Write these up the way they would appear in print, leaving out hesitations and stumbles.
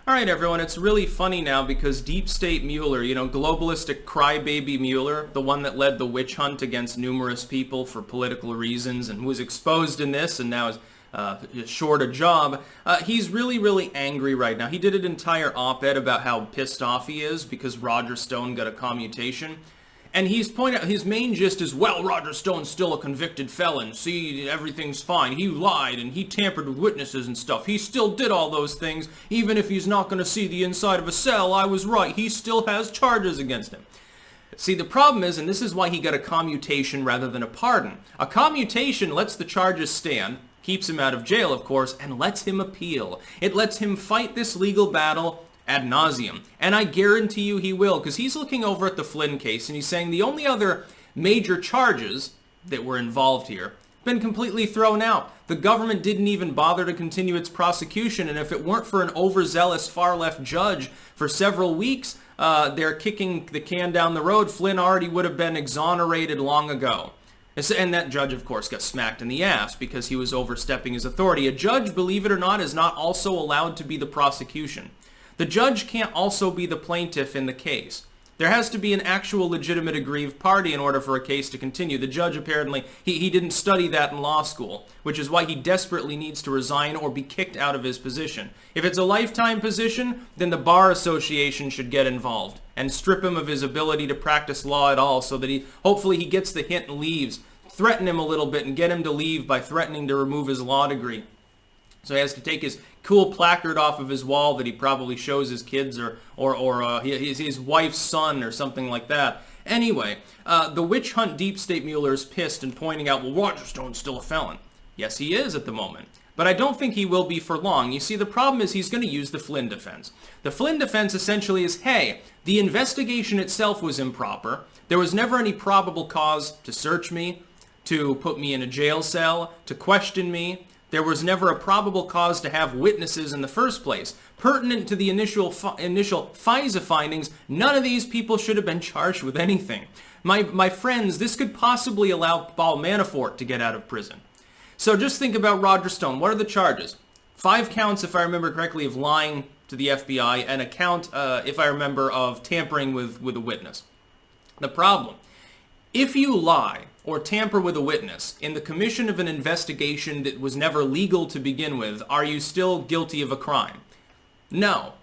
All right, everyone, it's really funny now because Deep State Mueller, globalistic crybaby Mueller, the one that led the witch hunt against numerous people for political reasons and was exposed in this and now is short a job, he's really, really angry right now. He did an entire op-ed about how pissed off he is because Rogerstone got a commutation. And he's pointing out, his main gist is, well, Rogerstone's still a convicted felon. See, everything's fine. He lied and he tampered with witnesses and stuff. He still did all those things. Even if he's not going to see the inside of a cell, I was right. He still has charges against him. See, the problem is, and this is why he got a commutation rather than a pardon. A commutation lets the charges stand, keeps him out of jail, of course, and lets him appeal. It lets him fight this legal battle ad nauseum. And I guarantee you he will, because he's looking over at the Flynn case and he's saying the only other major charges that were involved here have been completely thrown out. The government didn't even bother to continue its prosecution, and if it weren't for an overzealous far-left judge for several weeks, they're kicking the can down the road, Flynn already would have been exonerated long ago. And that judge, of course, got smacked in the ass because he was overstepping his authority. A judge, believe it or not, is not also allowed to be the prosecution. The judge can't also be the plaintiff in the case. There has to be an actual legitimate aggrieved party in order for a case to continue. The judge apparently, he didn't study that in law school, which is why he desperately needs to resign or be kicked out of his position. If it's a lifetime position, then the Bar Association should get involved and strip him of his ability to practice law at all so that hopefully he gets the hint and leaves. Threaten him a little bit and get him to leave by threatening to remove his law degree. So he has to take his cool placard off of his wall that he probably shows his kids or his wife's son or something like that. Anyway, the witch hunt Deep State Mueller is pissed and pointing out, well, Rogerstone's still a felon. Yes, he is at the moment. But I don't think he will be for long. You see, the problem is he's going to use the Flynn defense. The Flynn defense essentially is, hey, the investigation itself was improper. There was never any probable cause to search me, to put me in a jail cell, to question me. There was never a probable cause to have witnesses in the first place. Pertinent to the initial FISA findings, none of these people should have been charged with anything. My friends, this could possibly allow Paul Manafort to get out of prison. So just think about Rogerstone. What are the charges? 5 counts, if I remember correctly, of lying to the FBI, and a count, if I remember, of tampering with a witness. The problem, if you lie or tamper with a witness in the commission of an investigation that was never legal to begin with, are you still guilty of a crime? No.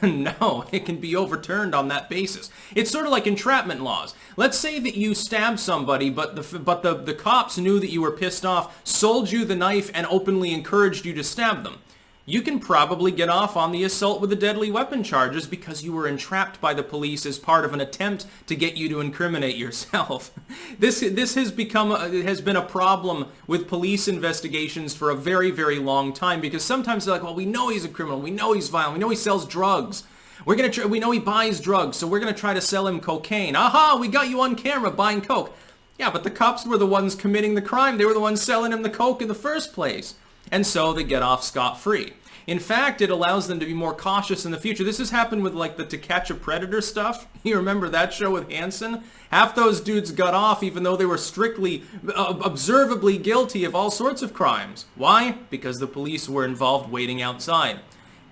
No, it can be overturned on that basis. It's sort of like entrapment laws. Let's say that you stabbed somebody, but the cops knew that you were pissed off, sold you the knife, and openly encouraged you to stab them. You can probably get off on the assault with a deadly weapon charges because you were entrapped by the police as part of an attempt to get you to incriminate yourself. This has been a problem with police investigations for a very, very long time because sometimes they're like, well, we know he's a criminal, we know he's violent, we know he sells drugs. We know he buys drugs, so we're going to try to sell him cocaine. Aha, we got you on camera buying coke. Yeah, but the cops were the ones committing the crime. They were the ones selling him the coke in the first place. And so they get off scot-free. In fact, it allows them to be more cautious in the future. This has happened with like the To Catch a Predator stuff. You remember that show with Hansen? Half those dudes got off even though they were strictly, observably guilty of all sorts of crimes. Why? Because the police were involved waiting outside.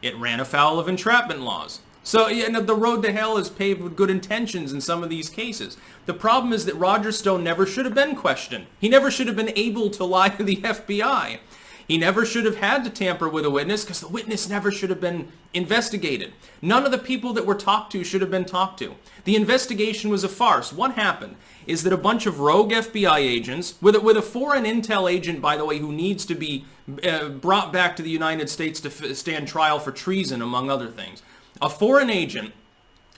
It ran afoul of entrapment laws. So the road to hell is paved with good intentions in some of these cases. The problem is that Rogerstone never should have been questioned. He never should have been able to lie to the FBI. He never should have had to tamper with a witness because the witness never should have been investigated. None of the people that were talked to should have been talked to. The investigation was a farce. What happened is that a bunch of rogue FBI agents, with a foreign intel agent, by the way, who needs to be brought back to the United States to stand trial for treason, among other things. A foreign agent,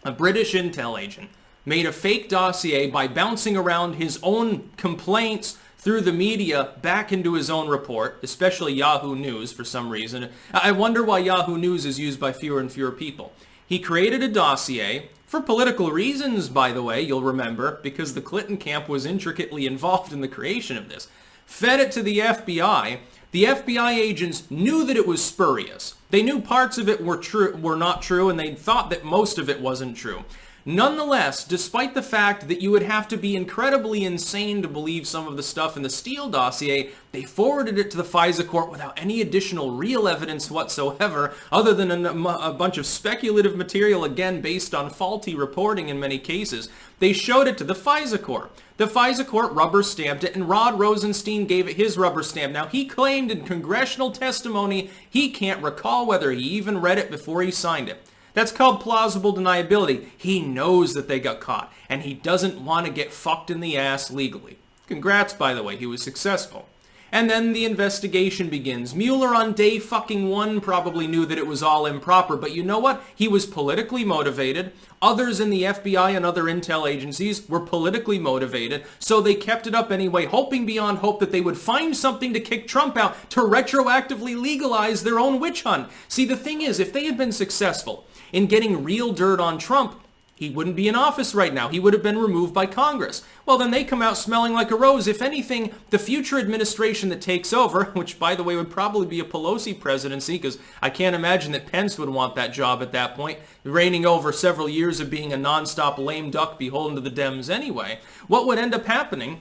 a British intel agent, made a fake dossier by bouncing around his own complaints through the media back into his own report, especially Yahoo News for some reason. I wonder why Yahoo News is used by fewer and fewer people. He created a dossier, for political reasons, by the way, you'll remember, because the Clinton camp was intricately involved in the creation of this. Fed it to the FBI. The FBI agents knew that it was spurious. They knew parts of it were not true, and they thought that most of it wasn't true. Nonetheless, despite the fact that you would have to be incredibly insane to believe some of the stuff in the Steele dossier, they forwarded it to the FISA court without any additional real evidence whatsoever, other than a bunch of speculative material, again based on faulty reporting in many cases. They showed it to the FISA court. The FISA court rubber stamped it, and Rod Rosenstein gave it his rubber stamp. Now, he claimed in congressional testimony he can't recall whether he even read it before he signed it. That's called plausible deniability. He knows that they got caught, and he doesn't want to get fucked in the ass legally. Congrats, by the way, he was successful. And then the investigation begins. Mueller on day fucking one probably knew that it was all improper, but you know what? He was politically motivated. Others in the FBI and other intel agencies were politically motivated, so they kept it up anyway, hoping beyond hope that they would find something to kick Trump out to retroactively legalize their own witch hunt. See, the thing is, if they had been successful in getting real dirt on Trump, he wouldn't be in office right now. He would have been removed by Congress. Well, then they come out smelling like a rose. If anything, the future administration that takes over, which, by the way, would probably be a Pelosi presidency, because I can't imagine that Pence would want that job at that point, reigning over several years of being a nonstop lame duck beholden to the Dems anyway. What would end up happening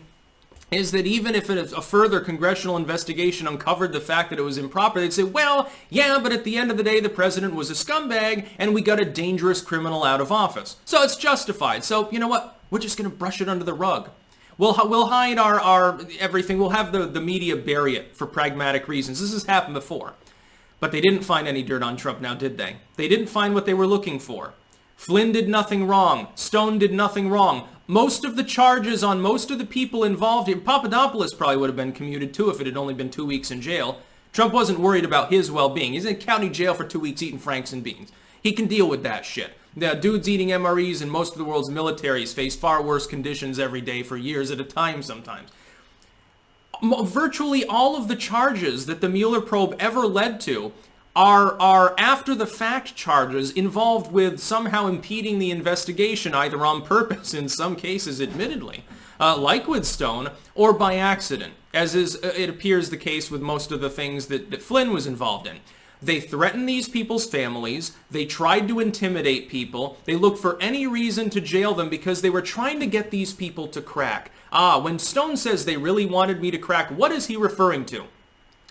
is that even if a further congressional investigation uncovered the fact that it was improper, they'd say, well, yeah, but at the end of the day, the president was a scumbag, and we got a dangerous criminal out of office. So it's justified. So, you know what? We're just going to brush it under the rug. We'll hide our everything. We'll have the media bury it for pragmatic reasons. This has happened before. But they didn't find any dirt on Trump now, did they? They didn't find what they were looking for. Flynn did nothing wrong. Stone did nothing wrong. Most of the charges on most of the people involved here, Papadopoulos probably would have been commuted too if it had only been 2 weeks in jail. Trump wasn't worried about his well-being. He's in county jail for 2 weeks eating Franks and beans. He can deal with that shit. The dudes eating MREs in most of the world's militaries face far worse conditions every day for years at a time sometimes. Virtually all of the charges that the Mueller probe ever led to are after-the-fact charges involved with somehow impeding the investigation, either on purpose, in some cases admittedly, like with Stone, or by accident, as is, it appears, the case with most of the things that Flynn was involved in. They threatened these people's families, they tried to intimidate people, they looked for any reason to jail them because they were trying to get these people to crack. When Stone says they really wanted me to crack, what is he referring to?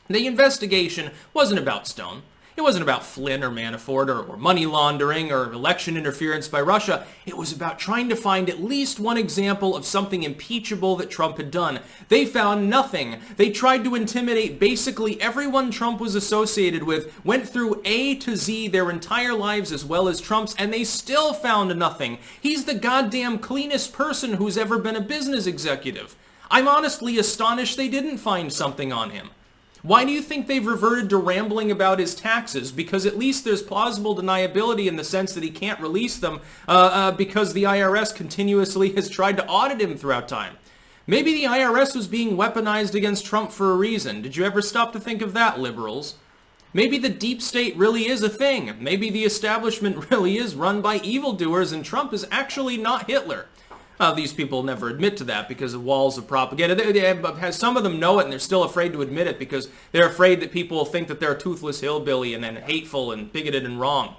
The investigation wasn't about Stone. It wasn't about Flynn or Manafort or money laundering or election interference by Russia. It was about trying to find at least one example of something impeachable that Trump had done. They found nothing. They tried to intimidate basically everyone Trump was associated with, went through A to Z their entire lives as well as Trump's, and they still found nothing. He's the goddamn cleanest person who's ever been a business executive. I'm honestly astonished they didn't find something on him. Why do you think they've reverted to rambling about his taxes? Because at least there's plausible deniability in the sense that he can't release them because the IRS continuously has tried to audit him throughout time. Maybe the IRS was being weaponized against Trump for a reason. Did you ever stop to think of that, liberals? Maybe the deep state really is a thing. Maybe the establishment really is run by evildoers and Trump is actually not Hitler. These people never admit to that because of walls of propaganda. Some of them know it and they're still afraid to admit it because they're afraid that people will think that they're a toothless hillbilly and then hateful and bigoted and wrong.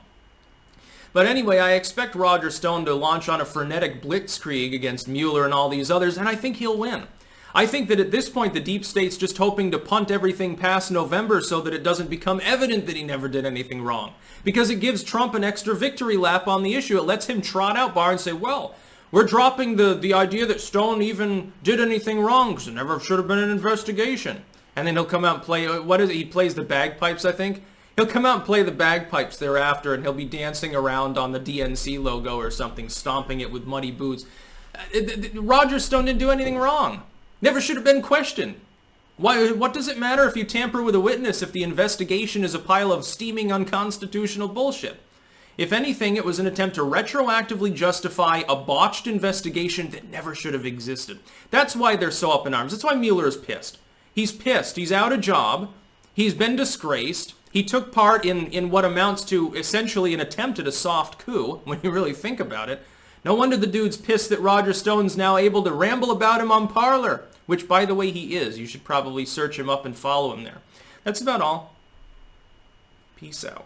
But anyway, I expect Rogerstone to launch on a frenetic blitzkrieg against Mueller and all these others, and I think he'll win. I think that at this point the deep state's just hoping to punt everything past November so that it doesn't become evident that he never did anything wrong. Because it gives Trump an extra victory lap on the issue. It lets him trot out Barr and say, well, we're dropping the idea that Stone even did anything wrong because it never should have been an investigation. And then he'll come out and play, what is it? He plays the bagpipes, I think. He'll come out and play the bagpipes thereafter and he'll be dancing around on the DNC logo or something, stomping it with muddy boots. Rogerstone didn't do anything wrong. Never should have been questioned. What does it matter if you tamper with a witness if the investigation is a pile of steaming unconstitutional bullshit? If anything, it was an attempt to retroactively justify a botched investigation that never should have existed. That's why they're so up in arms. That's why Mueller is pissed. He's pissed. He's out of job. He's been disgraced. He took part in what amounts to essentially an attempt at a soft coup, when you really think about it. No wonder the dude's pissed that Rogerstone's now able to ramble about him on Parler, which, by the way, he is. You should probably search him up and follow him there. That's about all. Peace out.